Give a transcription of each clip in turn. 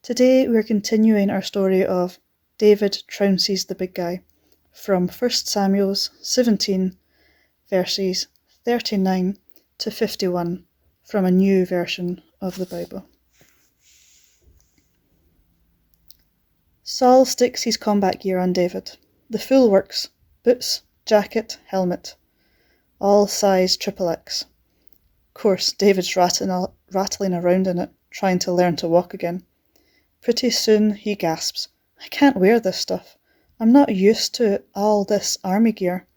Today we're continuing our story of David trounces the big guy from 1 Samuel 17 verses 39 to 51 from a new version of the Bible. Saul sticks his combat gear on David. The full works: boots, jacket, helmet, all size XXX. Course, David's rattling around in it, trying to learn to walk again. Pretty soon he gasps, "I can't wear this stuff. I'm not used to all this army gear."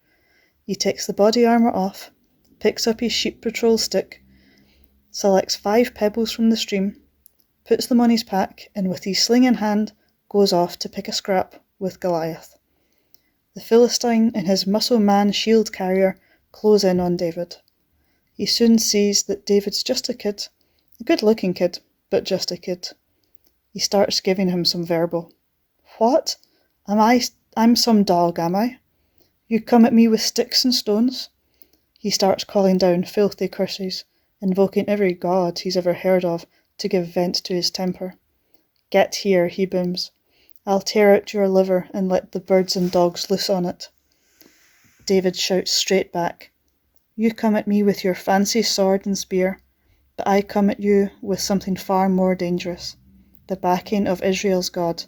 He takes the body armour off, picks up his sheep patrol stick, selects 5 pebbles from the stream, puts them on his pack, and with his sling in hand, goes off to pick a scrap with Goliath. The Philistine and his muscle man shield carrier close in on David. He soon sees that David's just a kid, a good-looking kid, but just a kid. He starts giving him some verbal. "What? I'm some dog, am I? You come at me with sticks and stones?" He starts calling down filthy curses, invoking every god he's ever heard of to give vent to his temper. "Get here," he booms. "I'll tear out your liver and let the birds and dogs loose on it." David shouts straight back, "You come at me with your fancy sword and spear, but I come at you with something far more dangerous. The backing of Israel's God,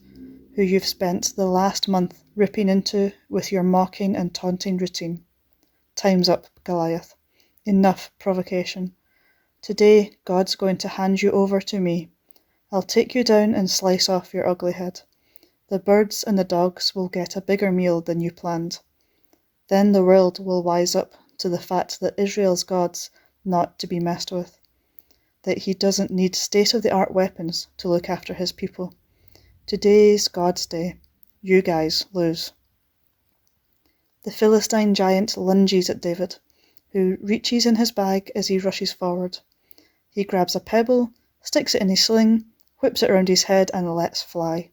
who you've spent the last month ripping into with your mocking and taunting routine. Time's up, Goliath. Enough provocation. Today, God's going to hand you over to me. I'll take you down and slice off your ugly head. The birds and the dogs will get a bigger meal than you planned. Then the world will wise up to the fact that Israel's God's not to be messed with, that he doesn't need state-of-the-art weapons to look after his people. Today's God's day. You guys lose." The Philistine giant lunges at David, who reaches in his bag as he rushes forward. He grabs a pebble, sticks it in his sling, whips it around his head and lets fly.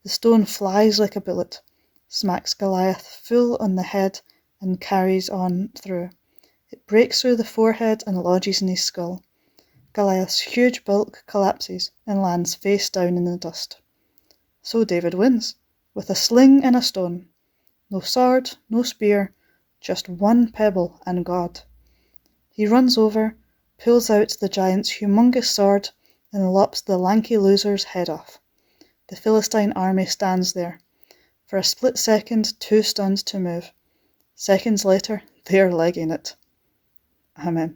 The stone flies like a bullet, smacks Goliath full on the head and carries on through. It breaks through the forehead and lodges in his skull. Goliath's huge bulk collapses and lands face down in the dust. So David wins, with a sling and a stone. No sword, no spear, just one pebble and God. He runs over, pulls out the giant's humongous sword, and lops the lanky loser's head off. The Philistine army stands there. For a split second, too stunned to move. Seconds later, they're legging it. Amen.